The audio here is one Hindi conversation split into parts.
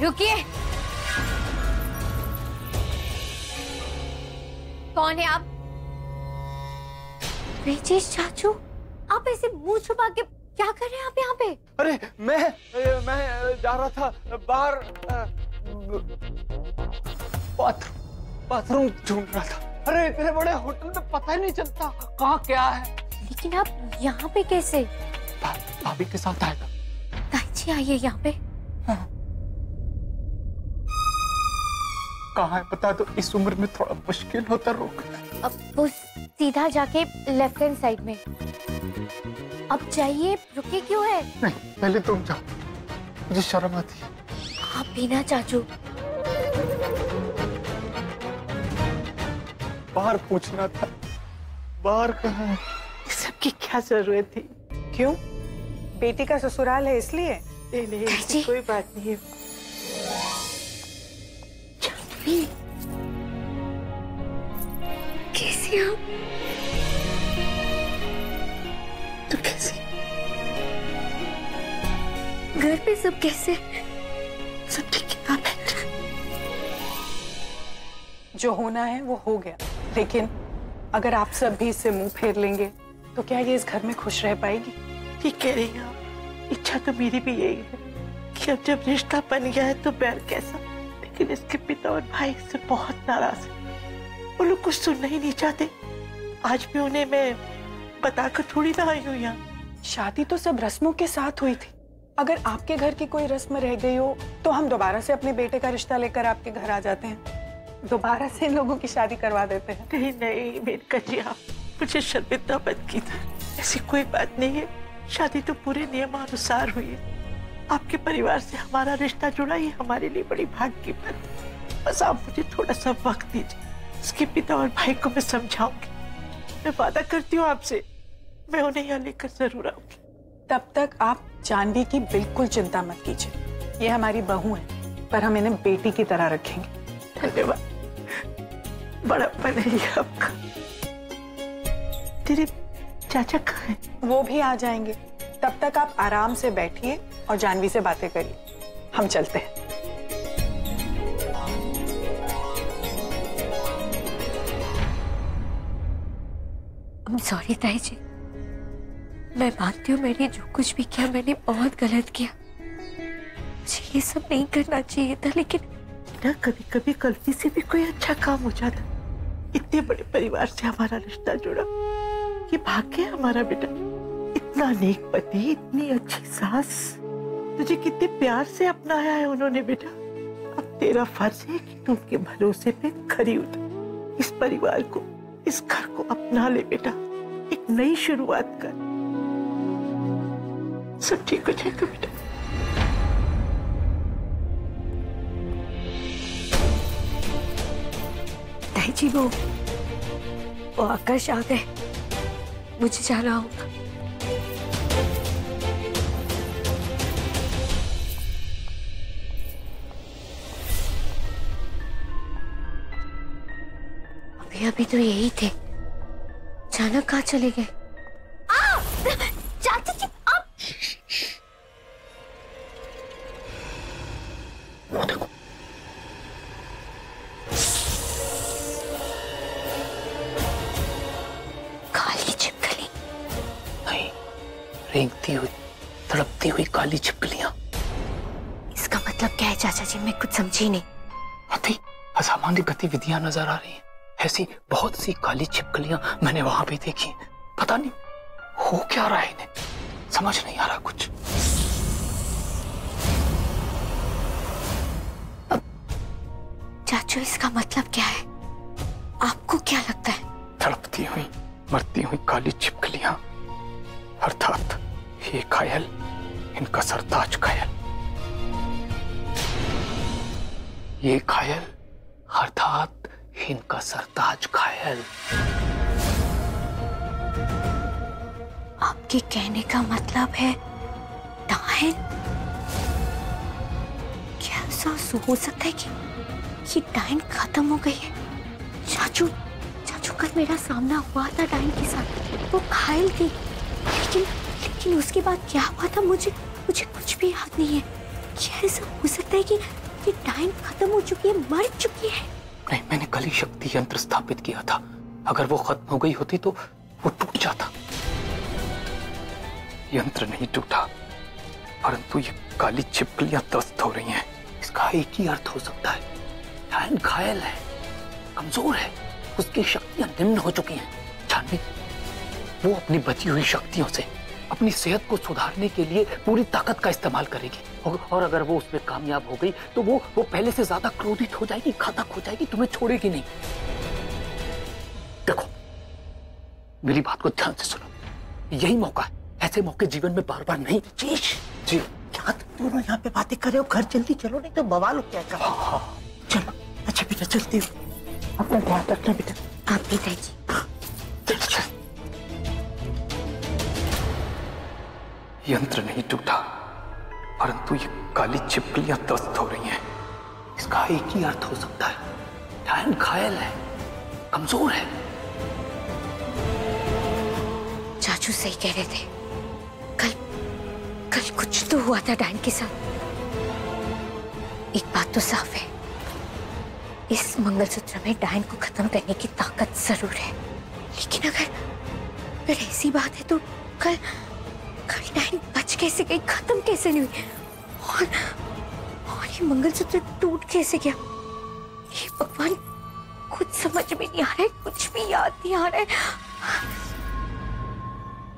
रुकिए। कौन है आप? ब्रिजेश चाचू, आप ऐसे मुंह छुपा के क्या कर रहे हैं आप यहाँ पे? अरे मैं जा रहा था बाहर, बाथरूम ढूंढ रहा था। अरे इतने बड़े होटल में पता ही नहीं चलता कहाँ क्या है। लेकिन आप यहाँ पे कैसे? भाभी के साथ आएगा। ताई जी आइए यहाँ पे। हाँ। कहाँ है बता दो, इस उम्र में थोड़ा मुश्किल होता रोकना। अब वो सीधा जाके लेफ्ट हैंड साइड में। अब जाइए, रुके क्यों है? नहीं, पहले तुम जाओ, मुझे शर्म आती है। आप भी ना चाचू। बाहर पूछना था, बाहर कहाँ है? सबकी क्या जरूरत थी? क्यों, बेटी का ससुराल है इसलिए? नहीं, ऐसी कोई बात नहीं है। कैसी हो? तू कैसी? घर पे सब कैसे? सब ठीक है। जो होना है वो हो गया, लेकिन अगर आप सब भी इससे मुंह फेर लेंगे तो क्या ये इस घर में खुश रह पाएगी? ठीक कह रही हैं आप। इच्छा तो मेरी भी यही है कि अब जब रिश्ता बन गया है तो बैर कैसा, लेकिन इसके पिता और भाई इससे बहुत नाराज है। वो लोग कुछ सुनना ही नहीं चाहते। आज भी उन्हें मैं बताकर थोड़ी ना आई हूँ यहाँ। शादी तो सब रस्मों के साथ हुई थी। अगर आपके घर की कोई रस्म रह गई हो तो हम दोबारा से अपने बेटे का रिश्ता लेकर आपके घर आ जाते हैं, दोबारा से इन लोगों की शादी करवा देते हैं। नहीं नहीं मेरी कचिया, मुझे शर्मिंदा मत कीजिए। ऐसी कोई बात नहीं है। शादी तो पूरे नियमानुसार हुई है। आपके परिवार से हमारा रिश्ता जुड़ा, ये हमारे लिए बड़ी भाग्य की बात है। बस आप मुझे थोड़ा सा वक्त दीजिए, उसके पिता और भाई को मैं समझाऊंगी। मैं वादा करती हूँ आपसे, मैं उन्हें यहाँ लेकर जरूर आऊंगी। तब तक आप जानवी की बिल्कुल चिंता मत कीजिए। ये हमारी बहू है, पर हम इन्हें बेटी की तरह रखेंगे। धन्यवाद, बड़प्पन है ये आपका। तेरे चाचा कहाँ हैं? वो भी आ जाएंगे। तब तक आप आराम से बैठिए और जानवी से बातें करिए। हम चलते हैं। I'm sorry ताई जी, मैं मानती हूँ मैंने जो कुछ भी किया मैंने बहुत गलत किया। मुझे ये सब नहीं करना चाहिए था, लेकिन ना कभी कभी गलती से भी कोई अच्छा काम हो जाता। इतने बड़े परिवार से हमारा रिश्ता जुड़ा, ये भाग्य है हमारा बेटा। इतना नेक पति, इतनी अच्छी सास, तुझे कितने प्यार से अपनाया है उन्होंने बेटा। अब तेरा फर्ज है कि तू उनके भरोसे पे खरी उतर। इस परिवार को, इस घर को अपना ले बेटा। एक नई शुरुआत कर, सब ठीक हो जाएगा बेटा। ताई जी वो आकाश आ गए, मुझे जाना होगा। अभी तो यही थे, अचानक कहाँ चले गए? चाचा जी आप! वो देखो, काली छिपकली। नहीं, रेंगती हुई, तड़पती हुई काली छिपकलियां। इसका मतलब क्या है चाचा जी? मैं कुछ समझी नहीं। अति असामान्य गतिविधियां नजर आ रही हैं। ऐसी बहुत सी काली छिपकलियां मैंने वहां भी देखी। पता नहीं हो क्या रहा है, इन्हें समझ नहीं आ रहा कुछ। चाचू इसका मतलब क्या है? आपको क्या लगता है? तड़पती हुई, मरती हुई काली छिपकलियां, अर्थात ये घायल, इनका सरताज घायल। ये घायल अर्थात इनका सरताज घायल। आपके कहने का मतलब है डायन? क्या ऐसा हो सकता है कि डायन खत्म हो गई है? चाचू कल मेरा सामना हुआ था डायन के साथ, वो घायल थी, लेकिन उसके बाद क्या हुआ था मुझे कुछ भी याद नहीं है। क्या ऐसा हो सकता है कि कि डायन खत्म हो चुकी है, मर चुकी है। नहीं, मैंने कल ही शक्ति यंत्र स्थापित किया था। अगर वो खत्म हो गई होती तो वो टूट जाता। यंत्र नहीं टूटा, परंतु ये काली छिपकलियां त्रस्त हो रही हैं। इसका एक ही अर्थ हो सकता है, डायन घायल है, कमजोर है, उसकी शक्तियां निम्न हो चुकी हैं। जानवी, वो अपनी बची हुई शक्तियों से अपनी सेहत को सुधारने के लिए पूरी ताकत का इस्तेमाल करेगी, और अगर वो उसमें कामयाब हो गई तो वो पहले से ज्यादा क्रोधित हो जाएगी, घातक हो जाएगी, तुम्हें छोड़ेगी नहीं। देखो, मेरी बात को ध्यान से सुनो, यही मौका है। ऐसे मौके जीवन में बार बार नहीं। जी क्या तुम दोनों यहाँ पे बातें कर रहे हो? घर जल्दी चलो, नहीं तो बवाल हो क्या कर। चलो, अच्छा बेटा चलती हूँ, अपना ध्यान रखना बेटा। आप भी ताई जी। यंत्र नहीं टूटा, परंतु ये काली छिपकलियां त्रस्त हो रही हैं। इसका एक ही अर्थ हो सकता है, डायन घायल है, कमजोर है। चाचू सही कह रहे थे। कल कुछ तो हुआ था डायन के साथ। एक बात तो साफ है, इस मंगलसूत्र में डायन को खत्म करने की ताकत जरूर है। लेकिन अगर ऐसी बात है तो कल डायन बच कैसे गई, खत्म कैसे नहीं हुई, और ये मंगलसूत्र टूट कैसे गया? ये भगवान, कुछ समझ में नहीं आ रहा है, कुछ भी याद नहीं आ रहा है।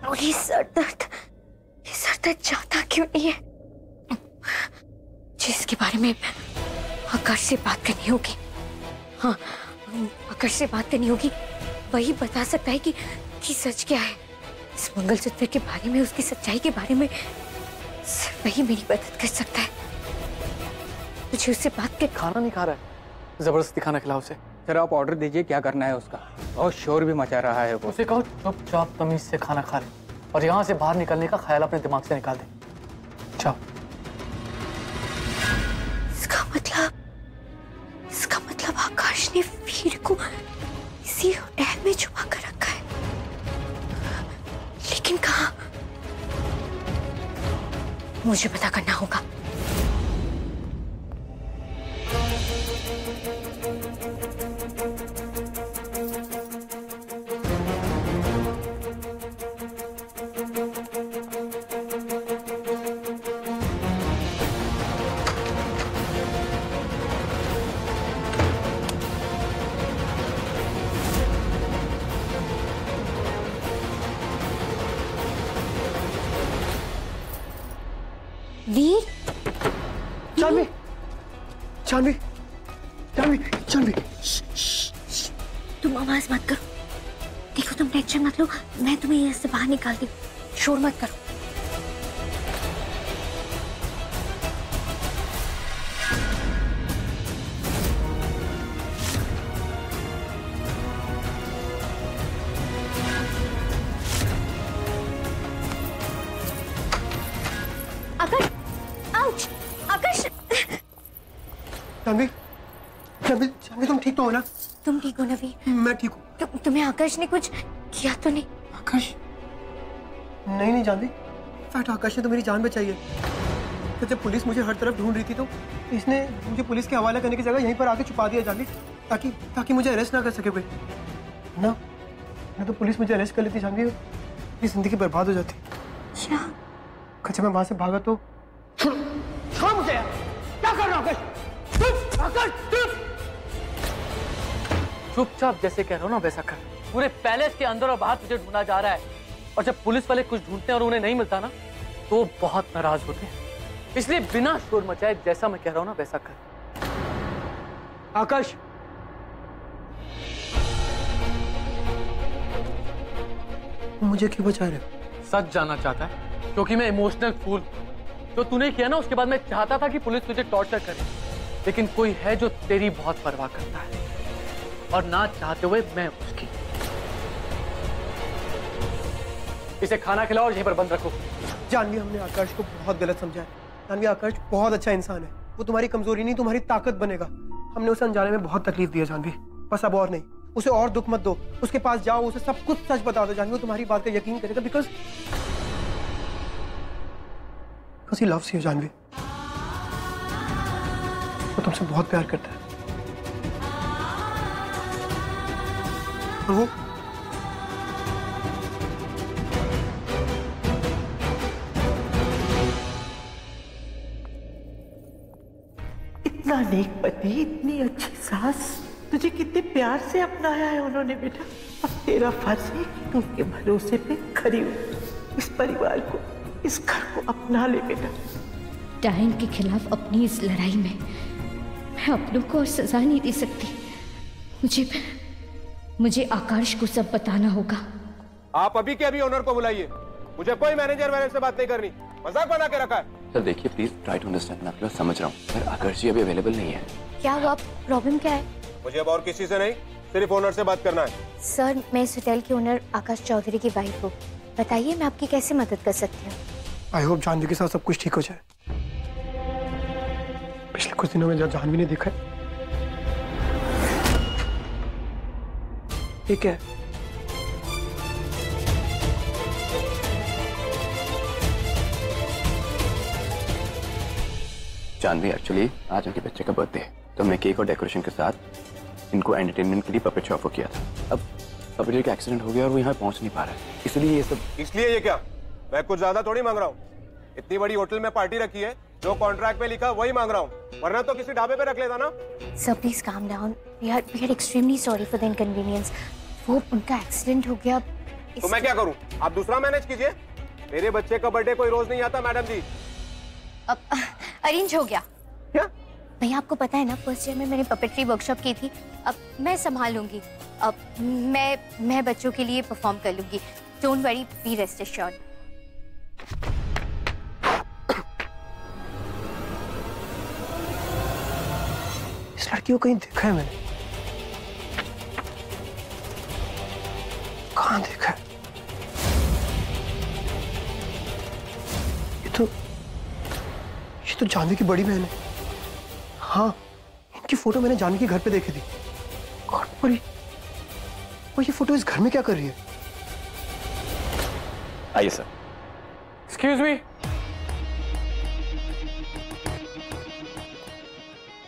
और ये सर दर्द जाता क्यों नहीं है? जिसके बारे में आकाश से बात करनी होगी। हाँ, आकाश से बात करनी होगी, वही बता सकता है कि सच क्या है। इस मंगलसूत्र के बारे में, उसकी सच्चाई के बारे में सिर्फ वही मेरी मदद कर सकता है। मुझे उससे बात कर। खाना नहीं खा रहा है, जबरदस्ती खाना खिलाओ उसे। सर आप ऑर्डर दीजिए, क्या करना है उसका। बहुत शोर भी मचा रहा है वो। उसे कहो चुपचाप तमीज से खाना खा ले और यहाँ से बाहर निकलने का ख्याल अपने दिमाग से निकाल दे। जाओ। इसका मतलब आकाश ने वीर को इसी होटल में छुपा कर रखा है। लेकिन कहाँ? मुझे पता करना होगा। वीर, जानवी, जानवी, जानवी, जानवी, तुम आवाज मत करो। देखो, तुम टेंशन मत लो, मैं तुम्हें यहाँ से बाहर निकालती हूँ। शोर मत करो। जानवी, जानवी, जानवी तुम ठीक तो हो ना? तुम ठीक हो ना वीर? मैं ठीक हूँ। तुम्हें आकाश ने कुछ किया तो नहीं? आकाश? नहीं जानवी, फैट आकाश ने तो मेरी जान बचाई है। तो जब पुलिस मुझे हर तरफ ढूंढ रही थी तो इसने मुझे पुलिस के हवाले करने की जगह यहीं पर आके छुपा दिया जानवी, ताकि मुझे अरेस्ट ना कर सके कोई। ना तो पुलिस मुझे अरेस्ट कर लेती जानवी, मेरी जिंदगी बर्बाद हो जाती। क्या? जब मैं वहां से भागा तो छोड़ मुझे यार। क्या कर रहा हूँ आकाश? चुपचाप जैसे कह रहा हूँ ना वैसा कर। पूरे पैलेस के अंदर और बाहर तुझे ढूंढा जा रहा है, और जब पुलिस वाले कुछ ढूंढते हैं और उन्हें नहीं मिलता ना तो वो बहुत नाराज होते हैं। इसलिए बिना शोर मचाए जैसा मैं कह रहा हूँ ना वैसा कर। आकाश, मुझे क्यों बचा रहे हो? सच जानना चाहता है क्योंकि मैं इमोशनल फूल। जो तूने किया ना उसके बाद मैं चाहता था कि पुलिस तुझे टॉर्चर करे, लेकिन कोई है जो तेरी बहुत परवाह करता है, और ना चाहते हुए मैं उसकी। इसे खाना खिलाओ और यहीं पर बंद रखो। जानवी, हमने आकाश को बहुत गलत समझा है। जानवी, आकाश बहुत अच्छा इंसान है, वो तुम्हारी कमजोरी नहीं तुम्हारी ताकत बनेगा। हमने उसे अनजाने में बहुत तकलीफ दी है जानवी, बस अब और नहीं। उसे और दुख मत दो, उसके पास जाओ, उसे सब कुछ सच बता दो जानवी, वो तुम्हारी बात का यकीन करेगा, because he loves you Janvi. वो तुमसे बहुत प्यार करता है। और वो इतना नेक पति, इतनी अच्छी सास, तुझे कितने प्यार से अपनाया है उन्होंने बेटा। अब तेरा फर्ज है कि तू उनके भरोसे पे खड़ी हो, इस परिवार को, इस घर को अपना ले बेटा। डायन के खिलाफ अपनी इस लड़ाई में मैं अपनों को और सजा नहीं दे सकती। मुझे आकाश को सब बताना होगा। आप अभी के अभी ओनर को बुलाइए, मुझे कोई मैनेजर वैनेजर से बात नहीं करनी। मजाक बना के रखा है। सर देखिए प्लीज ट्राई टू अंडरस्टैंड। मैं आपकी बात समझ रहा हूँ सर, आकाश जी अभी अवेलेबल नहीं है। क्या हुआ, प्रॉब्लम क्या है? मुझे अब और किसी से नहीं, सिर्फ ओनर से बात करना है। सर, मैं इस होटल के ओनर आकाश चौधरी की वाइफ हूँ। बताइए मैं आपकी कैसे मदद कर सकती हूँ? आई होप जानवी के साथ सब कुछ ठीक हो जाए। पिछले कुछ दिनों में जब जानवी ने देखा है, ये क्या है? जानवी एक्चुअली आज उनके बच्चे का बर्थडे है, तो हमने केक और डेकोरेशन के साथ इनको एंटरटेनमेंट के लिए पपेट शो ऑफर किया था। अब पपेट का एक्सीडेंट हो गया और वो यहाँ पहुंच नहीं पा रहा है, इसलिए ये सब। इसलिए ये क्या? मैं कुछ ज्यादा थोड़ी मांग रहा हूँ। इतनी बड़ी होटल में पार्टी रखी है, जो कॉन्ट्रैक्ट में लिखा वही मांग रहा हूँ, वरना तो किसी ढाबे पे रख लेता ना। Sir please calm down, we are extremely sorry for the inconvenience. वो उनका एक्सीडेंट हो गया। तो मैं क्या करूँ? आप दूसरा मैनेज कीजिए। मेरे बच्चे का बर्थडे कोई रोज नहीं आता मैडम जी। अब अरेंज हो गया। क्या? भैया आपको पता है ना, फर्स्ट ईयर में मैंने पपेट्री वर्कशॉप की थी। अब मैं संभाल लूंगी। अब मैं बच्चों के लिए परफॉर्म कर लूंगी। Don't worry, be rest assured. इस लड़की को कहीं देखा है मैंने, कहाँ देखा है? ये तो जानवी की बड़ी बहन है। हाँ, इनकी फोटो मैंने जानवी के घर पे देखी थी। और ये फोटो इस घर में क्या कर रही है? आइए sir. Excuse me.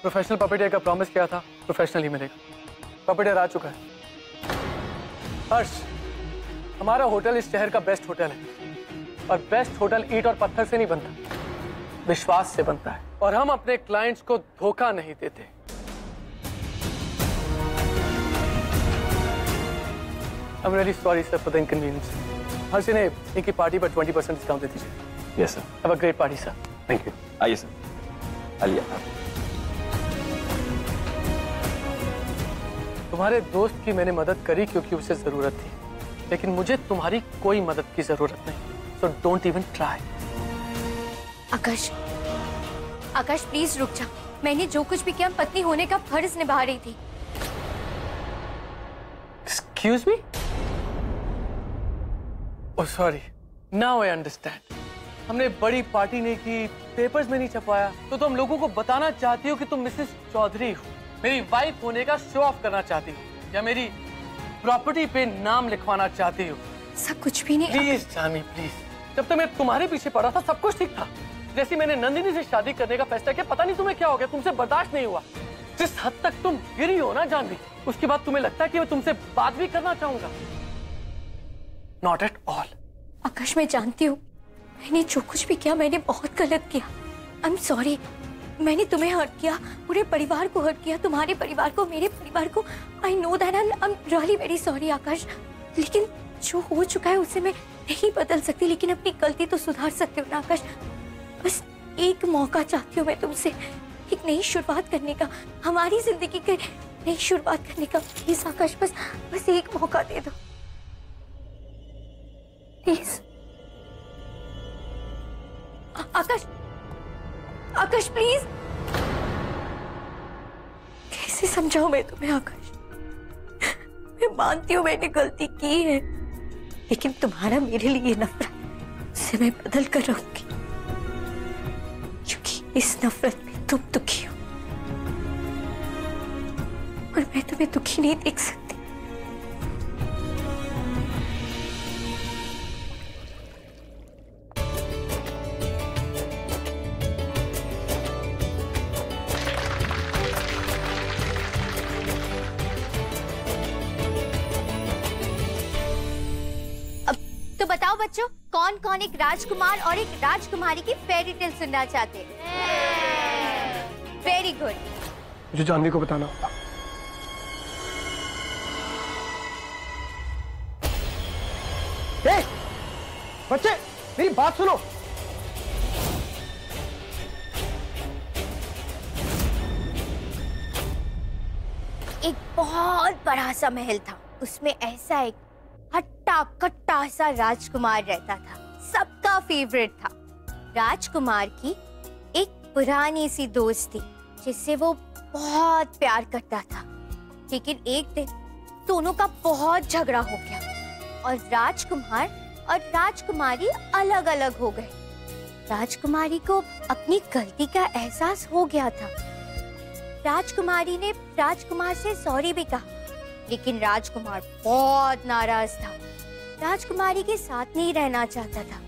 Professional puppeteer का प्रॉमिस किया था, प्रोफेशनल ही मिलेगा। पपेटियर आ चुका है। हर्ष, हमारा होटल इस शहर का बेस्ट होटल है, और बेस्ट होटल ईंट और पत्थर से नहीं बनता, विश्वास से बनता है। और हम अपने क्लाइंट्स को धोखा नहीं देते। I'm really sorry sir for the inconvenience. हर्ष ने इनकी पार्टी पर 20% डिस्काउंट दे दीजिए। Yes sir. Have a great party sir. Thank you. आइए सर। आइए। तुम्हारे दोस्त की मैंने मदद करी क्योंकि उसे जरूरत थी, लेकिन मुझे तुम्हारी कोई मदद की जरूरत नहीं। So don't even try. Akash please रुक जा। मैंने जो कुछ भी किया पत्नी होने का फर्ज निभा रही थी। Excuse me? Oh sorry. Now I understand. हमने बड़ी पार्टी नहीं की, पेपर्स में नहीं छपवाया, तो तुम लोगों को बताना चाहती हो कि तुम मिसेस चौधरी हो, मेरी वाइफ होने का शो ऑफ करना चाहती हो, या मेरी प्रॉपर्टी पे नाम लिखवाना चाहती हो? सब कुछ भी नहीं। Please Janvi please. जब तक मैं तुम्हारे पीछे पड़ा था सब कुछ ठीक था। जैसे मैंने नंदिनी से शादी करने का फैसला किया, पता नहीं तुम्हें क्या हो गया, तुमसे बर्दाश्त नहीं हुआ। जिस हद तक तुम गिरी हो ना जानवी, उसके बाद तुम्हें लगता है कि मैं तुमसे बात भी करना चाहूंगा? Not at all. आकाश मैं जानती हूँ मैंने जो कुछ भी किया मैंने बहुत गलत किया। I am sorry. मैंने तुम्हें हर्ट किया, पूरे परिवार को हर्ट किया, तुम्हारे परिवार को, मेरे परिवार को। I know that, I am really very sorry Akash. लेकिन जो हो चुका है उसे मैं नहीं बदल सकती, लेकिन अपनी गलती तो सुधार सकते हो ना आकाश। बस एक मौका चाहती हूँ मैं तुमसे, एक नई शुरुआत करने का, हमारी जिंदगी की नई शुरुआत करने का। प्लीज आकाश, बस एक मौका दे दो प्लीज। Akash please. कैसे समझाऊं मैं तुम्हें आकाश? मैं मानती हूँ मैंने गलती की है, लेकिन तुम्हारा मेरे लिए नफरत उसे मैं बदल कर रहूंगी, क्योंकि इस नफरत में तुम दुखी हो और मैं तुम्हें दुखी नहीं देख सकती। बच्चों, कौन कौन एक राजकुमार और एक राजकुमारी की फेरी टेल सुनना चाहते हैं? Very good. मुझे जानवी को बताना होगा। बच्चे मेरी बात सुनो। एक बहुत बड़ा सा महल था, उसमें ऐसा एक हट्टा कट्टा सा राजकुमार रहता था, सबका फेवरेट था। राजकुमार की एक पुरानी सी दोस्त थी जिससे वो बहुत प्यार करता था, लेकिन एक दिन दोनों का बहुत झगड़ा हो गया और राजकुमार और राजकुमारी अलग अलग हो गए। राजकुमारी को अपनी गलती का एहसास हो गया था। राजकुमारी ने राजकुमार से सॉरी भी कहा, लेकिन राजकुमार बहुत नाराज था, राजकुमारी के साथ नहीं रहना चाहता था।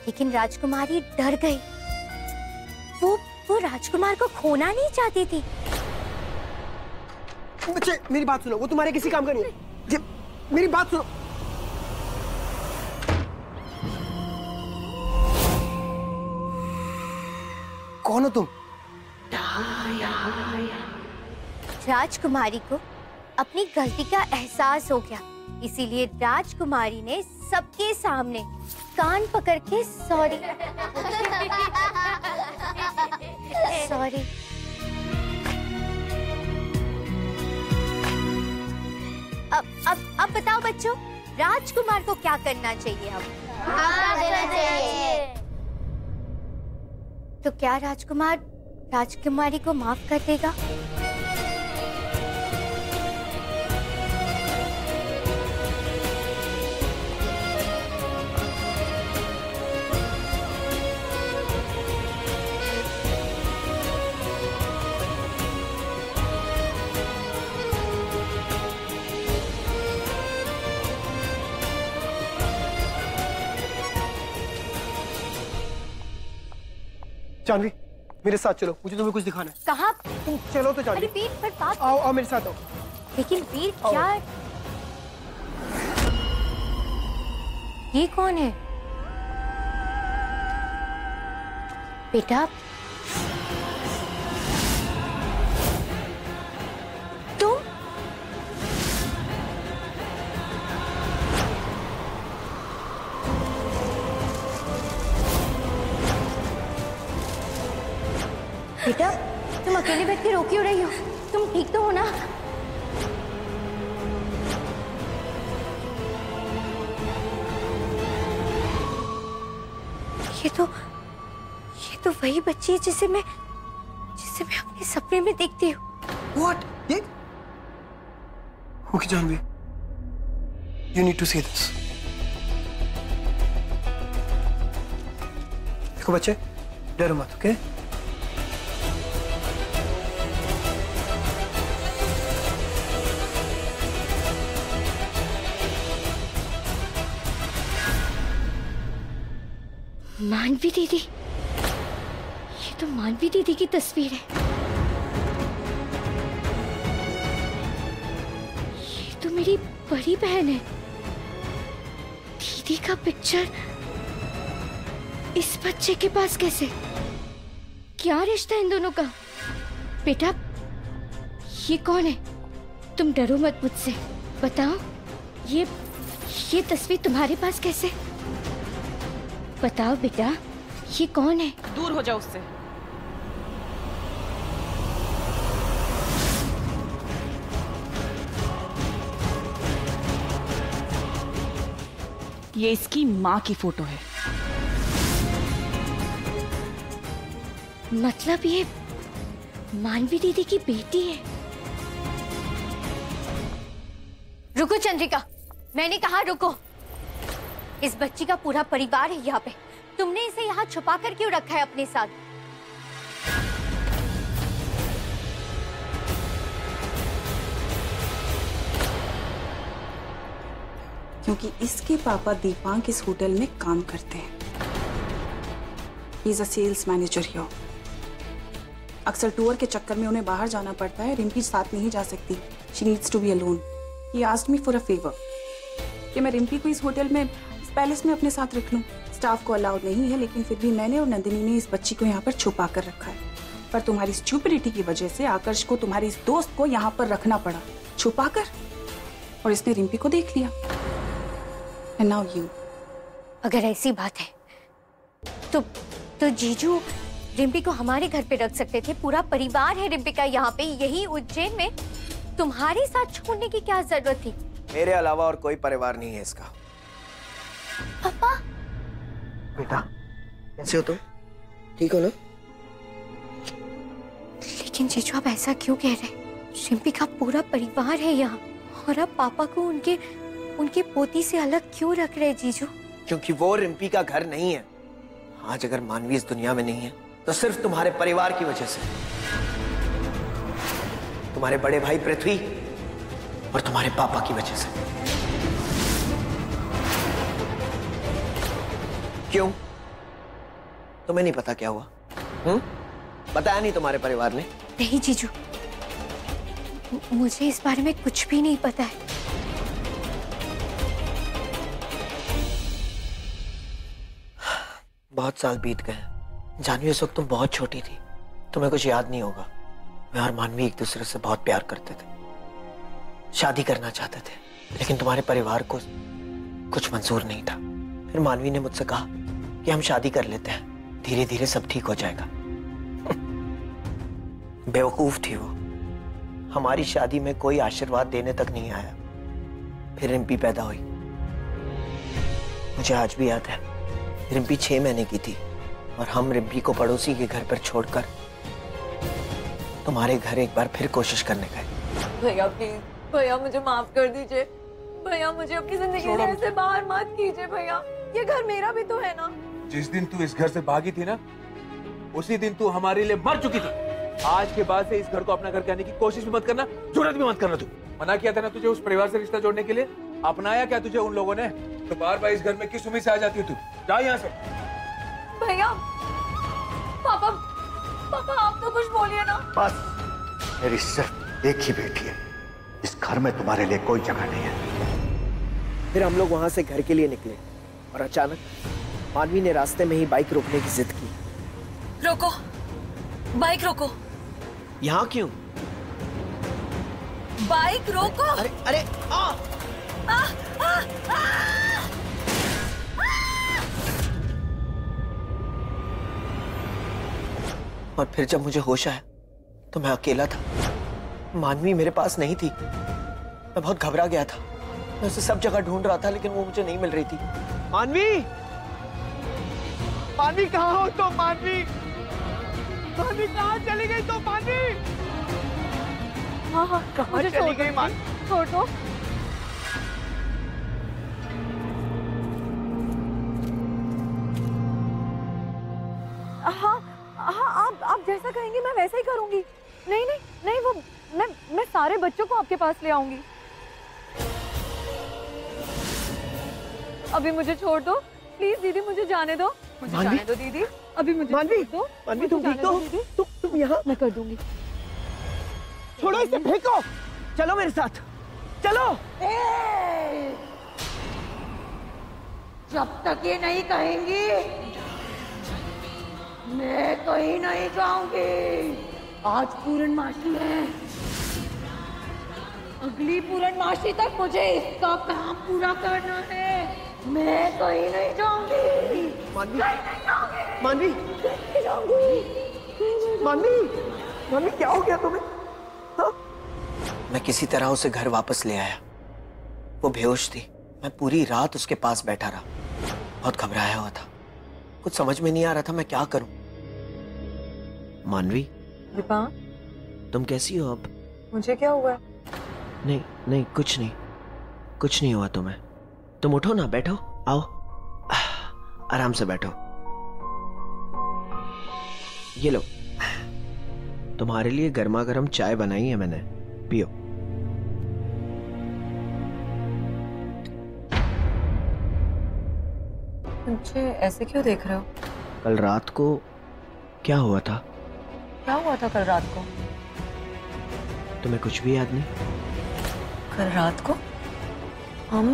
लेकिन राजकुमारी डर गई, वो राजकुमार को खोना नहीं चाहती थी। बच्चे मेरी बात सुनो, वो तुम्हारे किसी काम का नहीं है। मेरी बात सुनो। कौन हो तुम? राजकुमारी को अपनी गलती का एहसास हो गया, इसीलिए राजकुमारी ने सबके सामने कान पकड़ के सॉरी अब बताओ बच्चों, राजकुमार को क्या करना चाहिए? अब देना चाहिए। तो क्या राजकुमार राजकुमारी को माफ कर देगा? जानवी मेरे साथ चलो, मुझे तुम्हें कुछ दिखाना है। कहाँ? चलो तो जानवी। अरे वीर, पर बात आओ मेरे साथ आओ। लेकिन वीर क्या? ये कौन है? बेटा तुम? बेटा तुम अकेले बैठ के रो क्यों रही हो? तुम ठीक तो हो ना? ये तो वही बच्ची है जिसे मैं अपने सपने में देखती हूँ। What? ये? Okay, Janvi, you need to see this. देखो बच्चे, डरो मत, ओके? मानवी दीदी, ये तो मानवी दीदी की तस्वीर है। ये तो मेरी बड़ी बहन है। दीदी का पिक्चर इस बच्चे के पास कैसे? क्या रिश्ता इन दोनों का? बेटा ये कौन है? तुम डरो मत मुझसे, बताओ ये तस्वीर तुम्हारे पास कैसे? बताओ बेटा, ये कौन है? दूर हो जाओ उससे। ये इसकी माँ की फोटो है। मतलब ये मानवी दीदी की बेटी है? रुको चंद्रिका, मैंने कहा रुको। इस बच्ची का पूरा परिवार है यहाँ पे, तुमने इसे यहाँ छुपा कर क्यों रखा है अपने साथ? क्योंकि इसके पापा दीपांक इस होटल में काम करते हैं। He is a sales manager here. अक्सर टूर के चक्कर में उन्हें बाहर जाना पड़ता है, रिम्पी साथ नहीं जा सकती। She needs to be alone. He asked me for a favour कि मैं रिम्पी को इस होटल में इस पैलेस में अपने साथ रख लूं। स्टाफ को अलाउड नहीं है, लेकिन फिर भी मैंने और नंदिनी ने इस बच्ची को यहाँ पर छुपा कर रखा है। पर तुम्हारी स्टूपिडिटी की वजह से आकर्ष को तुम्हारी इस दोस्त को यहाँ पर रखना पड़ा छुपा कर, और इसने रिम्पी को देख लिया। And now you. अगर ऐसी बात है तो जीजू रिम्पी को हमारे घर पे रख सकते थे। पूरा परिवार है रिम्पी का यहाँ पे, यही उज्जैन में। तुम्हारे साथ छोड़ने की क्या जरूरत थी? मेरे अलावा और कोई परिवार नहीं है इसका। पापा बेटा कैसे हो तुम? ठीक हो ना? लेकिन जीजू आप ऐसा क्यों कह रहे हैं? रिम्पी का पूरा परिवार है यहाँ, और आप पापा को उनकी पोती से अलग क्यों रख रहे हैं जीजू? क्योंकि वो रिम्पी का घर नहीं है। आज अगर मानवी इस दुनिया में नहीं है तो सिर्फ तुम्हारे परिवार की वजह से। तुम्हारे बड़े भाई पृथ्वी और तुम्हारे पापा की वजह से। क्यों? तुम्हें नहीं पता क्या हुआ? बताया नहीं तुम्हारे परिवार ने? नहीं जीजू, मुझे इस बारे में कुछ भी नहीं पता है। बहुत साल बीत गए जानवी, उस वक्त तुम बहुत छोटी थी, तुम्हें कुछ याद नहीं होगा। मैं और मानवी एक दूसरे से बहुत प्यार करते थे, शादी करना चाहते थे, लेकिन तुम्हारे परिवार को कुछ मंजूर नहीं था। फिर मानवी ने मुझसे कहा कि हम शादी कर लेते हैं, धीरे धीरे सब ठीक हो जाएगा। बेवकूफ थी वो, हमारी शादी में कोई आशीर्वाद देने तक नहीं आया। फिर रिम्पी पैदा हुई। मुझे आज भी याद है, रिम्पी 6 महीने की थी और हम रिम्पी को पड़ोसी के घर पर छोड़कर तुम्हारे घर एक बार फिर कोशिश करने गए। भैया प्लीज, भैया मुझे माफ कर दीजिए। भैया मुझे अपनी जिंदगी से ऐसे बाहर मत कीजिए भैया, ये घर मेरा भी तो है ना। जिस दिन तू इस घर से भागी थी ना, उसी दिन तू हमारे लिए मर चुकी थी। आज के बाद से इस घर को अपना घर कहने की कोशिश भी मत करना, जुर्रत भी मत करना। तू मना किया था ना तुझे उस परिवार से रिश्ता जोड़ने के लिए, अपनाया क्या तुझे उन लोगों ने? तो बार बार इस घर में किस उम्मीद से आ जाती है तू? जा यहाँ से। भैया, पापा आप तो कुछ बोलिए ना। बस, मेरी सिर्फ एक ही बेटी है, इस घर में तुम्हारे लिए कोई जगह नहीं है। फिर हम लोग वहां से घर के लिए निकले और अचानक मानवी ने रास्ते में ही बाइक रोकने की जिद की। रोको, बाइक रोको। यहाँ क्यों? बाइक रोको। अरे अरे आ! आ, आ, आ! और फिर जब मुझे होश आया तो मैं अकेला था, मानवी मेरे पास नहीं थी। मैं बहुत घबरा गया था, मैं उसे सब जगह ढूंढ रहा था, लेकिन वो मुझे नहीं मिल रही थी। मानवी, मानवी कहाँ हो तुम? मानवी, मानवी कहाँ चली गई तुम? मानवी, हाँ कहाँ चली गई? मानवी छोड़ दो। हाँ, आप जैसा कहेंगी मैं वैसा ही करूंगी। नहीं, वो मैं सारे बच्चों को आपके पास ले आऊंगी। अभी मुझे छोड़ दो प्लीज दीदी, मुझे जाने दो। मुझे जाने दो दीदी, अभी मुझे मानवी, छोड़ दो। मानवी तुम ठीक हो? तुम यहाँ? मैं कर दूंगी। छोड़ो इसे, फेंको। चलो मेरे साथ, चलो। जब तक ये नहीं कहेंगी मैं कहीं नहीं जाऊंगी। आज पूर्णमासी है, अगली पूर्णमासी तक मुझे इसका काम पूरा करना है। मैं कहीं नहीं जाऊंगी। मानवी, मानवी, मानवी, मानवी क्या हो गया तुम्हें? हाँ? मैं किसी तरह उसे घर वापस ले आया। वो बेहोश थी, मैं पूरी रात उसके पास बैठा रहा, बहुत घबराया हुआ था, कुछ समझ में नहीं आ रहा था मैं क्या करूं। मानवी, दीपा, तुम कैसी हो अब? मुझे क्या हुआ? नहीं, कुछ नहीं हुआ तुम्हें। तुम उठो ना, बैठो, आओ, आराम से बैठो। ये लो, तुम्हारे लिए गर्मा गर्म चाय बनाई है मैंने, पियो। मुझे ऐसे क्यों देख रहे हो? कल रात को क्या हुआ था? क्या हुआ था कल रात को? तुम्हें कुछ भी याद नहीं? कल रात को हम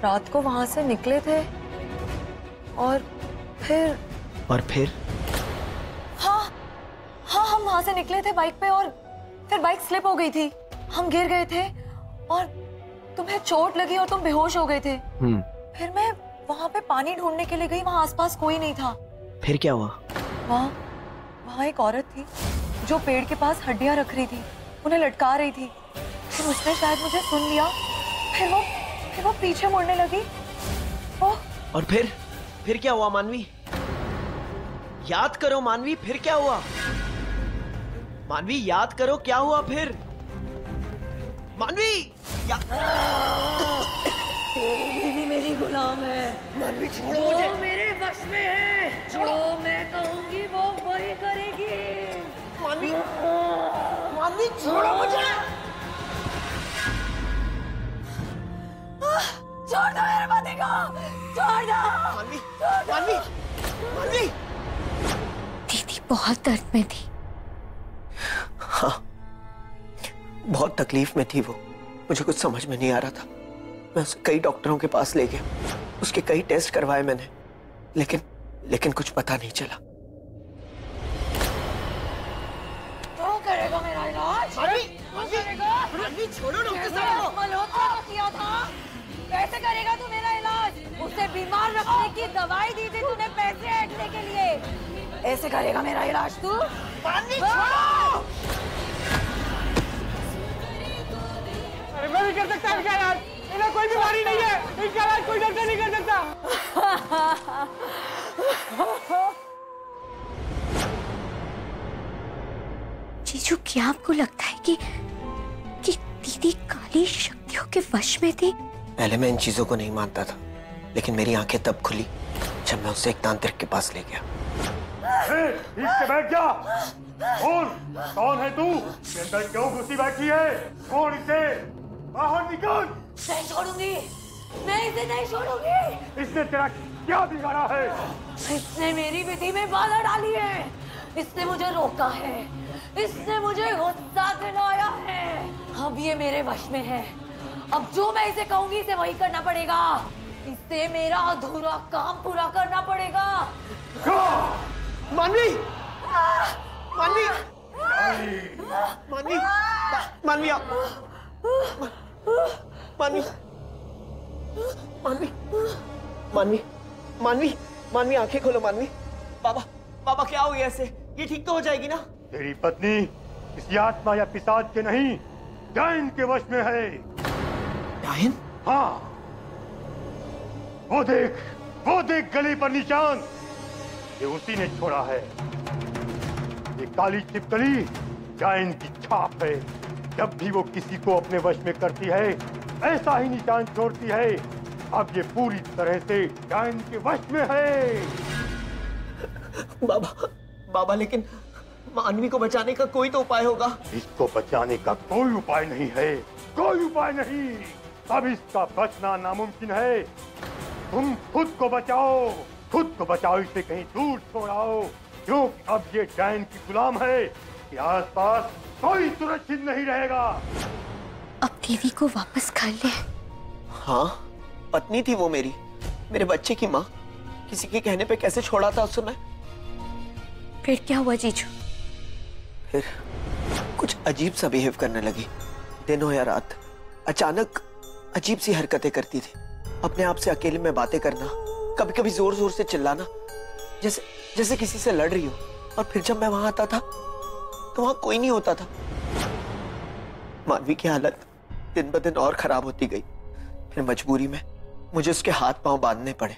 रात को वहां से निकले थे और फिर हाँ हाँ, हम वहां से निकले थे बाइक पे और फिर बाइक स्लिप हो गई थी, हम गिर गए थे और तुम्हें चोट लगी और तुम बेहोश हो गए थे। फिर मैं वहां पे पानी ढूंढने के लिए गई, वहां आसपास कोई नहीं था। फिर क्या हुआ? वहाँ एक औरत थी जो पेड़ के पास हड्डियां रख रही थी, उन्हें लटका रही थी। फिर उसने शायद मुझे सुन लिया, फिर वो पीछे मुड़ने लगी। और फिर क्या हुआ मानवी? याद करो मानवी, फिर क्या हुआ? मानवी याद करो, क्या हुआ फिर? मानवी तेरी मेरी गुलाम है। मानवी छोड़ो वो मुझे। मेरे वश में है, जो मैं कहूंगी वो वही करेगी। मानवी छोड़ो मुझे। छोड़ दो मेरे पति को, छोड़ दो। मानवी दीदी बहुत दर्द में थी। हाँ, बहुत तकलीफ में थी वो। मुझे कुछ समझ में नहीं आ रहा था। मैं उसे कई डॉक्टरों के पास ले गया, उसके कई टेस्ट करवाए मैंने, लेकिन कुछ पता नहीं चला। तो करेगा मेरा इलाज? मानवी छोड़ो डॉक्टर साहब। मल्होत्रा को किया था, कैसे करेगा तू मेरा इलाज? उसे बीमार रखने की दवाई दी थी तूने पैसे ऐंठने के लिए, ऐसे करेगा मेरा इलाज तू? मानवी छोड़ो। अरे मैं भी कर सकता है क्या यार? इन्हें कोई बीमारी नहीं है, इनका इलाज कोई डॉक्टर नहीं कर सकता। जीजू, क्या आपको लगता है कि दीदी काली शक्तियों के वश में थी? पहले मैं इन चीजों को नहीं मानता था, लेकिन मेरी आंखें तब खुली जब मैं उसे एक तांत्रिक के पास ले गया। इसके बैठ जा। कौन है तू? अंदर क्यों घुसी बैठी है? कौन इसे? बाहर निकल। नहीं छोड़ूंगी, मैं इसे नहीं छोड़ूंगी। इसने तेरा क्या बिगाड़ा है? इसने मेरी विधि में बाधा डाली है, इसने मुझे रोका है, इसने मुझे गुस्सा दिलाया है। अब ये मेरे वश में है, अब जो मैं इसे कहूंगी इसे वही करना पड़ेगा। इसे मेरा अधूरा काम पूरा करना पड़ेगा। मानवी मानवी मानवी मानवी मानवी मानवी मानवी मानवी मानवी आंखें खोलो मानवी। बाबा क्या हो गया? ऐसे ये ठीक तो हो जाएगी ना? तेरी पत्नी किसी आत्मा या पिशाच के नहीं, डायन के वश में है। डायन? हाँ, वो देख गले पर निशान, ये उसी ने छोड़ा है। ये काली छिपकली डायन की छाप है। जब भी वो किसी को अपने वश में करती है, ऐसा ही निशान छोड़ती है। अब ये पूरी तरह से डायन के वश में है। बाबा लेकिन मानवी को बचाने का कोई तो उपाय होगा। इसको बचाने का कोई उपाय नहीं है, कोई उपाय नहीं। अब इसका बचना नामुमकिन है। तुम खुद को बचाओ, इसे कहीं दूर छोड़ाओ, क्योंकि अब ये डायन की गुलाम है कि आसपास कोई सुरक्षित नहीं रहेगा। अब दीदी को वापस कर ले। हाँ, पत्नी थी वो मेरी, मेरे बच्चे की माँ। किसी के कहने पे कैसे छोड़ा था उसे मैं? फिर क्या हुआ जीजू? फिर कुछ अजीब सा बिहेव करने लगी। दिन हो या रात अचानक अजीब सी हरकतें करती थी। अपने आप से अकेले में बातें करना, कभी कभी जोर जोर से चिल्लाना, जैसे किसी से लड़ रही हो। और फिर जब मैं वहां आता था तो वहां कोई नहीं होता था। मानवी की हालत दिन ब दिन और खराब होती गई। फिर मजबूरी में मुझे उसके हाथ पांव बांधने पड़े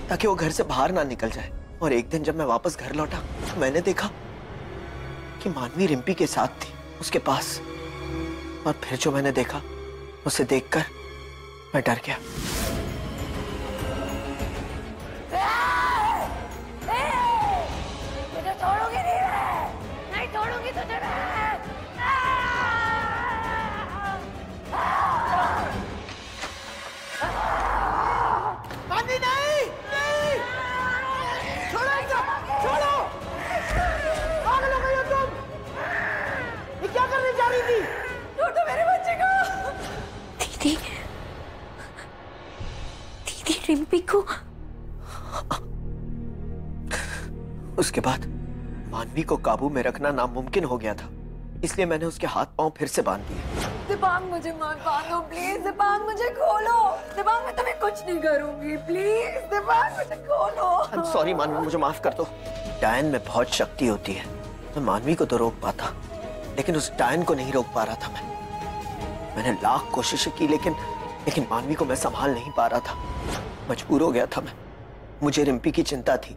ताकि वो घर से बाहर ना निकल जाए। और एक दिन जब मैं वापस घर लौटा तो मैंने देखा कि मानवी रिम्पी के साथ थी, उसके पास। और फिर जो मैंने देखा, उसे देखकर मैं डर गया। तुझे छोड़ूंगी नहीं छोड़ूंगी तुझे मैं। मानवी नहीं, छोड़ो इसे, छोड़ो। पागल हो गई हो तुम? ये क्या करने जा रही थी? छोड़ दो मेरे बच्चे को। दीदी रिम्पी को उसके बाद मानवी को काबू में रखना नामुमकिन हो गया था, इसलिए मैंने उसके हाथ पांव फिर से बांध दिए। दिबांग मुझे मत बांधो प्लीज, दिबांग मुझे खोलो, दिबांग मैं तुम्हें कुछ नहीं करूंगी प्लीज, दिबांग मुझे खोलो। सॉरी मानवी, मुझे माफ कर दो। डायन में बहुत शक्ति होती है, मैं मानवी को तो रोक पाता, लेकिन उस डायन को नहीं रोक पा रहा था। मैंने लाख कोशिशें की, लेकिन मानवी को मैं संभाल नहीं पा रहा था। मजबूर हो गया था मैं। मुझे रिम्पी की चिंता थी,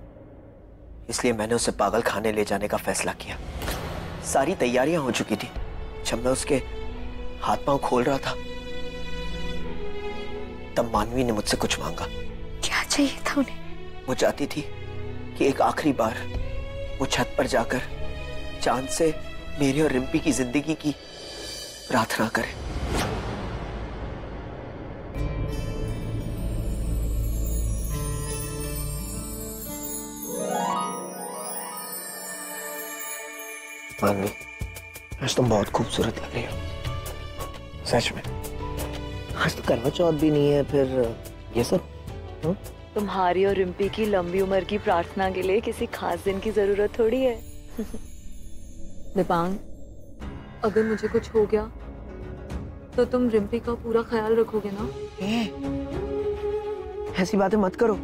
इसलिए मैंने उसे पागल खाने ले जाने का फैसला किया। सारी तैयारियां हो चुकी थी। जब मैं उसके हाथ पांव खोल रहा था, तब मानवी ने मुझसे कुछ मांगा। क्या चाहिए था उन्हें? वो चाहती थी कि एक आखिरी बार वो छत पर जाकर चांद से मेरी और रिम्पी की जिंदगी की प्रार्थना करे। मानवी, आज तुम बहुत खूबसूरत लग रही हो, सच में। आज तो करवा चौथ भी नहीं है, फिर ये सब। तुम्हारी और रिम्पी की लंबी उम्र की प्रार्थना के लिए किसी खास दिन की जरूरत थोड़ी है। दिबांग, अगर मुझे कुछ हो गया तो तुम रिम्पी का पूरा ख्याल रखोगे ना? ऐसी बातें मत करो,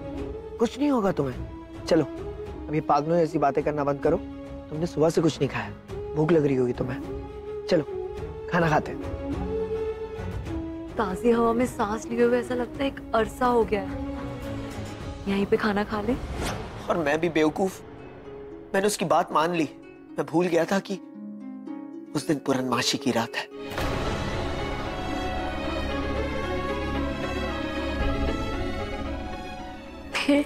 कुछ नहीं होगा तुम्हें। चलो अब ये पागलों ऐसी बातें करना बंद करो। तुमने सुबह से कुछ नहीं खाया, भूख लग रही होगी तुम्हें। चलो खाना खाते हैं। ताजी हवा में सांस लिए हुए ऐसा लगता है एक अरसा हो गया है। यहीं पे खाना खा ले। और मैं भी बेवकूफ, मैंने उसकी बात मान ली। मैं भूल गया था कि उस दिन पूर्णमासी की रात है। फिर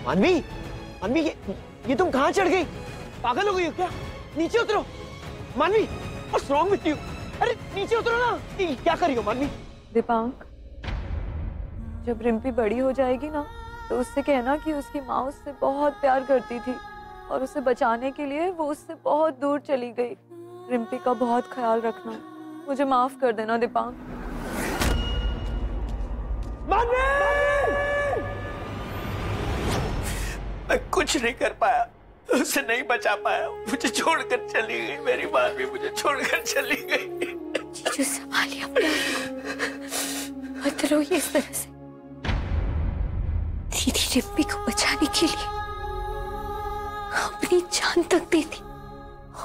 मानवी, मानवी, ये तुम कहां चढ़ गई? पागल हो गई हो क्या? नीचे उतरो मानवी। What's wrong with you? अरे नीचे उतरो ना। क्या कर रही हो मानवी? दिबांग, जब रिम्पी बड़ी हो जाएगी ना, तो उससे कहना कि उसकी माँ उससे बहुत प्यार करती थी और उसे बचाने के लिए वो उससे बहुत दूर चली गई। रिम्पी का बहुत ख्याल रखना। मुझे माफ कर देना दिबांग। मानवी! मैं कुछ नहीं कर पाया, उसे नहीं बचा पाया। मुझे छोड़कर चली गई मेरी मानवी, मुझे छोड़कर चली गई। जीजू संभालिए अपने आप को, मत रोइए इस तरह से। दीदी रिम्पी को बचाने के लिए अपनी जान तक दी थी,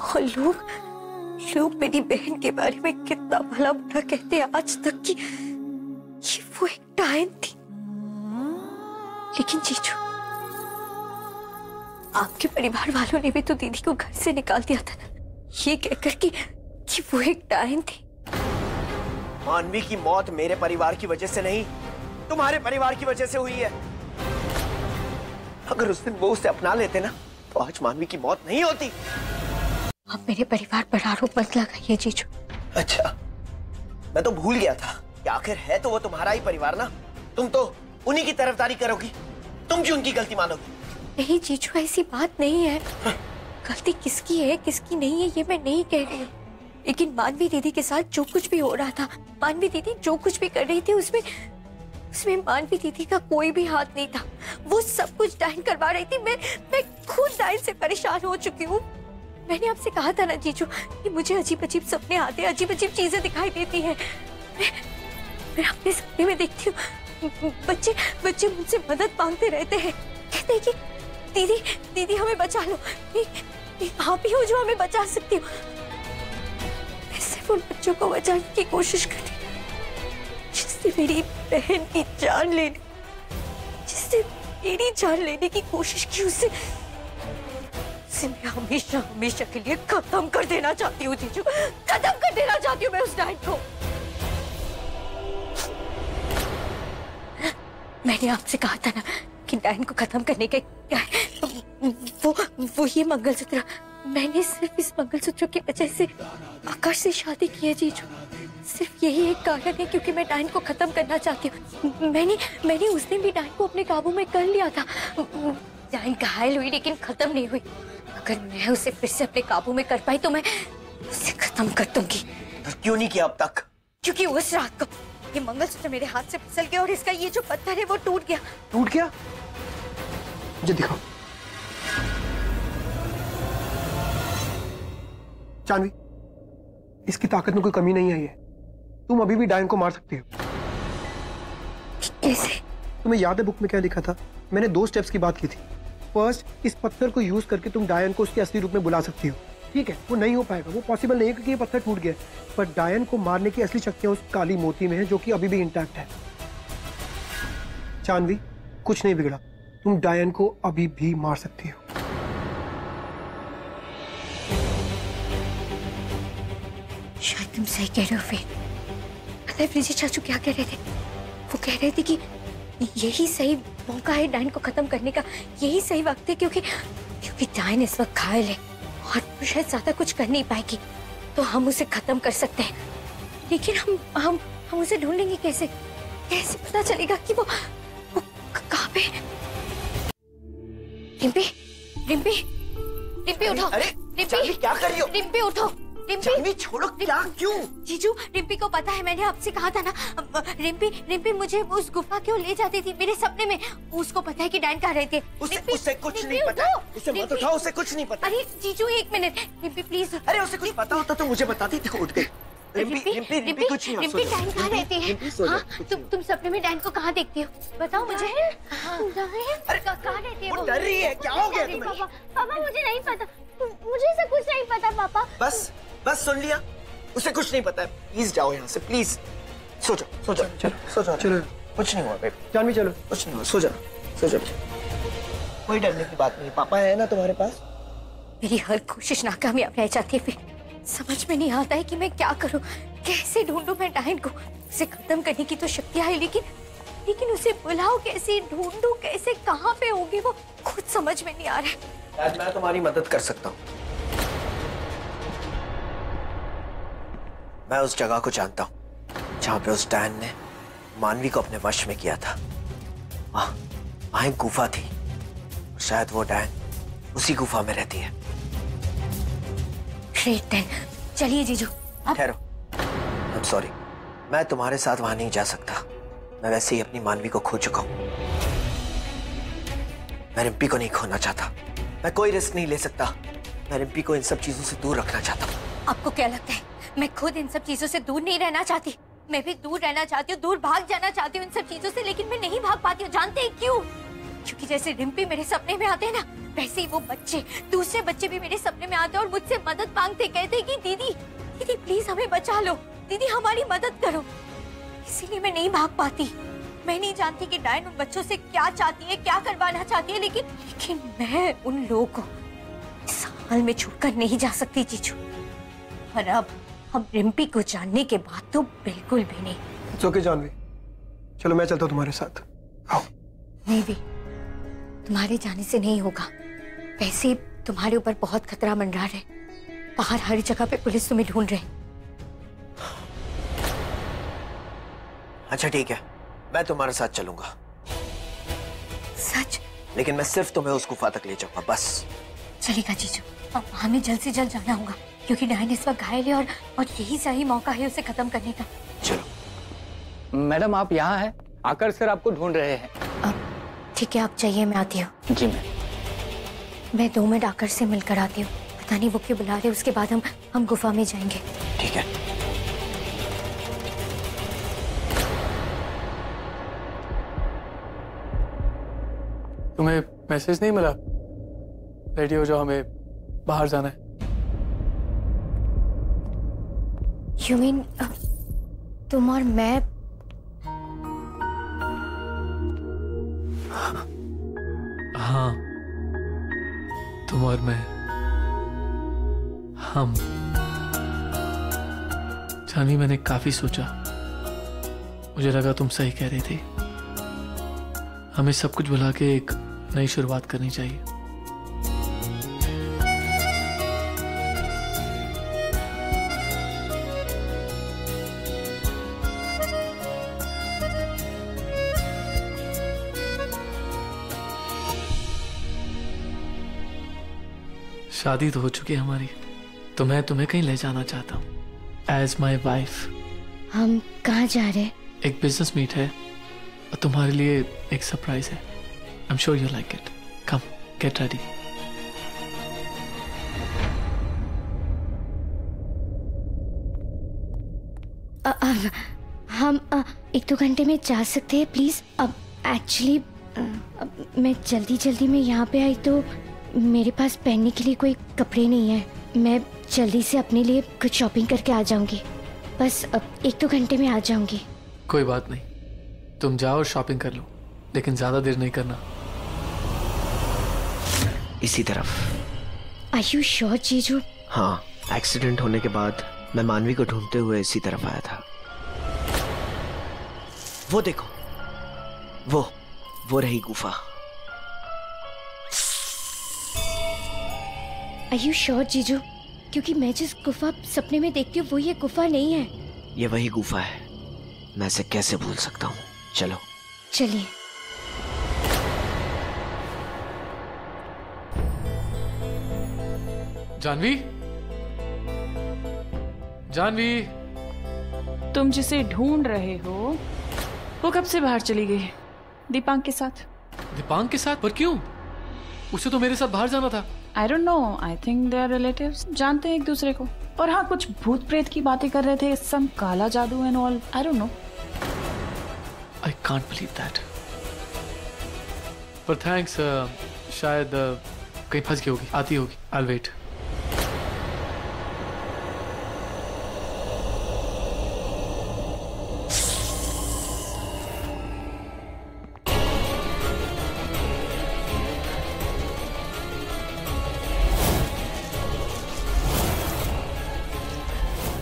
और लोग मेरी बहन के बारे में कितना भला बुरा कहते हैं आज तक कि ये वो एक डायन थी। लेकिन जीजू, आपके परिवार वालों ने भी तो दीदी को घर से निकाल दिया था ना, ये कहकर कि वो एक डायन थी। मानवी की मौत मेरे परिवार की वजह से नहीं, तुम्हारे परिवार की वजह से हुई है। अगर उस दिन वो उसे अपना लेते ना, तो आज मानवी की मौत नहीं होती। अब मेरे परिवार पर आरोप मत लगाइए जीजू। अच्छा, मैं तो भूल गया था कि आखिर है तो वो तुम्हारा ही परिवार ना। तुम तो उन्हीं की तरफदारी करोगी, तुम क्यों उनकी गलती मानोगी? नहीं जीजू, ऐसी बात नहीं है। गलती किसकी है किसकी नहीं है ये मैं नहीं कह रही हूँ, लेकिन मानवी दीदी के साथ जो कुछ भी हो रहा था, मानवी दीदी जो कुछ भी कर रही थी, उसमें मानवी दीदी का कोई भी हाथ नहीं था। वो सब कुछ डायन करवा रही थी। मैं खुद डायन से परेशान हो चुकी हूँ। मैंने आपसे कहा था ना जीजू कि मुझे अजीब अजीब सपने आते हैं, अजीब अजीब चीजें दिखाई देती हैं। मैं अपने सपने में देखती हूँ बच्चे मुझसे मदद मांगते रहते हैं, कहते हैं कि दीदी हमें बचा लो, आप ही हो जो हमें बचा सकती हो। मैं सिर्फ उन बच्चों को बचाने की कोशिश कर रही हूँ जिससे मेरी बहन की जान लेने, जिससे मेरी जान लेने की कोशिश की, उसे मैं हमेशा के लिए खत्म कर देना चाहती हूँ जीजू, खत्म कर देना चाहती हूँ मैं उस डायन को। मैंने आपसे कहा था ना कि डायन को खत्म करने का क्या है, वो ये मंगलसूत्र। मैंने सिर्फ इस मंगलसूत्र की वजह से आकाश से शादी की है जीजू। सिर्फ यही एक कारण है क्योंकि मैं डायन को खत्म करना चाहती हूँ। मैंने उस दिन भी डायन को अपने काबू में कर लिया था। डायन घायल हुई लेकिन खत्म नहीं हुई। अगर मैं उसे फिर से अपने काबू में कर पाई तो मैं उसे खत्म कर दूंगी। क्यों नहीं किया अब तक? क्योंकि उस रात को ये मंगलसूत्र मेरे हाथ से फिसल गया और इसका ये जो पत्थर है वो टूट गया। टूट गया? मुझे दिखाओ। जानवी, इसकी ताकत में कोई कमी नहीं आई है। तुम अभी भी डायन को मार सकती हो। कैसे? तुम्हें याद है बुक में क्या लिखा था? मैंने 2 स्टेप्स की बात की थी। फर्स्ट, इस पत्थर को यूज करके तुम डायन को उसके असली रूप में बुला सकती हो। ठीक है, वो नहीं हो पाएगा, वो पॉसिबल नहीं है क्योंकि ये पत्थर टूट गया। पर डायन को मारने की असली शक्तियां उस काली मोती में है जो कि अभी भी इंटैक्ट है। जानवी, कुछ नहीं बिगड़ा, तुम डायन को अभी भी मार सकती हो। शायद तुम सही कह रहे हो फिर। मतलब रिजी चाचू क्या कह रहे थे? वो कह रहे थे कि यही सही मौका है डायन को खत्म करने का, यही सही वक्त है क्योंकि डायन इस वक्त घायल है और शायद ज्यादा कुछ कर नहीं पाएगी, तो हम उसे खत्म कर सकते हैं। लेकिन हम उसे ढूंढेंगे कैसे? कैसे पता चलेगा कि वो कहाँ पे? रिम्पी, रिम्पी, रिम्पी उठो। अरे रिम्पी, क्या कर रही हो? रिम्पी उठो। रिम्पी छोड़ो। क्या? क्यों? जीजू, रिम्पी को पता है, मैंने आपसे कहा था ना। रिम्पी मुझे उस गुफा क्यों ले जाती थी मेरे सपने में? उसको पता है कि डायन कहाँ रहती है। उसे कुछ नहीं पता। उसे मत उठाओ, उसे कुछ नहीं पता। अरे जीजू 1 मिनट, रिम्पी प्लीज। अरे उसे कुछ पता होता तो मुझे बताती। देखो उठ गई। रिम्पी कुछ नहीं। रिम्पी डायन कहाँ रहती है? हाँ, तुम सपने में डायन को कहाँ देखती हो? बताओ मुझे। अरे कहाँ रहती है? वो डर रही है। क्या हो गया तुम्हें? पापा मुझे नहीं पता, मुझे सब कुछ नहीं पता पापा। बस सुन लिया, उसे कुछ नहीं पता है। प्लीज जाओ यहाँ से, प्लीज। सो जाओ। चलो, कुछ नहीं हुआ बेबी। जानवी चलो। कुछ नहीं हुआ, सो जाओ। कोई डरने की बात नहीं, पापा है ना तुम्हारे पास। मेरी हर कोशिश नाकामयाब रह जाती है। फिर समझ में नहीं आता है कि मैं क्या करूं, कैसे ढूंढूं मैं डायन को। उसे खत्म करने की तो शक्तियां है, लेकिन उसे बुलाऊं कैसे, ढूंढूं कैसे, कहाँ पे होगी वो, खुद समझ में नहीं आ रहा है। आज मैं तुम्हारी मदद कर सकता हूँ। मैं उस जगह को जानता हूँ जहाँ पे उस डायन ने मानवी को अपने वश में किया था। वहां एक गुफा थी, शायद वो डायन उसी गुफा में रहती है। चलिए जीजू। ठहरो, I'm sorry, मैं तुम्हारे साथ वहां नहीं जा सकता। मैं वैसे ही अपनी मानवी को खो चुका हूँ। मैं रिम्पी को नहीं खोना चाहता। मैं कोई रिस्क नहीं ले सकता। मैं रिम्पी को इन सब चीजों से दूर रखना चाहता हूँ। आपको क्या लगता है मैं खुद इन सब चीजों से दूर नहीं रहना चाहती? मैं भी दूर रहना चाहती हूँ, दूर भाग जाना चाहती हूँ इन सब चीजों से, लेकिन मैं नहीं भाग पाती हूँ। जानते हैं क्यों? क्योंकि जैसे रिम्पी मेरे सपने में आते हैं ना, वैसे ही वो बच्चे, दूसरे बच्चे भी मेरे सपने में आते हैं और मुझसे मदद मांगते, कहते कि दीदी प्लीज हमें बचा लो, दीदी हमारी मदद करो। इसीलिए मैं नहीं भाग पाती। मैं नहीं जानती कि डायन उन बच्चों से क्या चाहती है, क्या करवाना चाहती है, लेकिन मैं उन लोगों को इस हाल में छोड़कर नहीं जा सकती जीजू। और अब हम रिम्पी को जानने के बाद तो बिल्कुल भी नहीं। It's okay, जानवी, चलो मैं चलता हूँ तुम्हारे साथ। आओ। नहीं भी, तुम्हारे जाने से नहीं होगा। वैसे तुम्हारे ऊपर बहुत खतरा मंडरा है। बाहर हर जगह पे पुलिस तुम्हें ढूंढ रहे। अच्छा ठीक है, मैं तुम्हारे साथ चलूंगा। सच? लेकिन मैं सिर्फ तुम्हें उस गुफा तक ले जाऊंगा, बस। चलेगा जीजू, अब हमें जल्द से जल्द जाना होगा क्योंकि डायन इस वक्त घायल है और यही सही मौका है उसे खत्म करने का। चलो। मैडम आप यहाँ हैं? आकर सर आपको ढूंढ रहे हैं। ठीक है, आप चाहिए, मैं आती हूँ। जी मैम। मैं 2 मिनट आकर से मिलकर आती हूँ। पता नहीं वो क्यों बुला रहे, उसके बाद हम गुफा में जाएंगे। ठीक है। तुम्हें मैसेज नहीं मिला? रेडी हो जाओ, हमें बाहर जाना है। You mean, तुम और मैं? हाँ, तुम और मैं, हम। जानी, मैंने काफी सोचा। मुझे लगा तुम सही कह रही थी। हमें सब कुछ भुला के एक नई शुरुआत करनी चाहिए। शादी तो हो चुकी है हमारी, तो मैं तुम्हें कहीं ले जाना चाहता हूँ एज माई वाइफ। हम कहाँ जा रहे हैं? एक बिजनेस मीट है और तुम्हारे लिए एक सरप्राइज है। I am sure you like it. Come, get ready. हम 1-2 घंटे में जा सकते हैं प्लीज? अब एक्चुअली मैं जल्दी में यहाँ पे आई तो मेरे पास पहनने के लिए कोई कपड़े नहीं है। मैं जल्दी से अपने लिए कुछ शॉपिंग करके आ जाऊंगी। बस अब 1-2 घंटे में आ जाऊंगी। कोई बात नहीं, तुम जाओ और शॉपिंग कर लो, लेकिन ज्यादा देर नहीं करना। इसी तरफ। आर यू श्योर जीजू? हाँ, एक्सीडेंट होने के बाद मैं मानवी को ढूंढते हुए इसी तरफ आया था। वो देखो, वो रही गुफा। आर यू श्योर जीजू? क्योंकि मैं जिस गुफा सपने में देखती हूँ वो ये गुफा नहीं है। ये वही गुफा है, मैं इसे कैसे भूल सकता हूँ। चलो चलिए। जानवी, जानवी, तुम जिसे ढूंढ रहे हो वो कब से बाहर चली गई? दीपांक के साथ। दीपांक के साथ? पर क्यों? उसे तो मेरे साथ बाहर जाना था। I don't know, I think they are relatives, जानते हैं एक दूसरे को। और हाँ, कुछ भूत प्रेत की बातें कर रहे थे, सम काला जादू and all. I don't know. I can't believe that. पर थैंक्स, शायद कहीं फंस गई होगी, आती होगी। I will wait.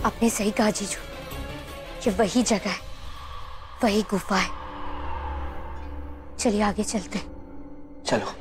आपने सही कहा जीजू, ये वही जगह है, वही गुफा है। चलिए आगे चलते हैं। चलो।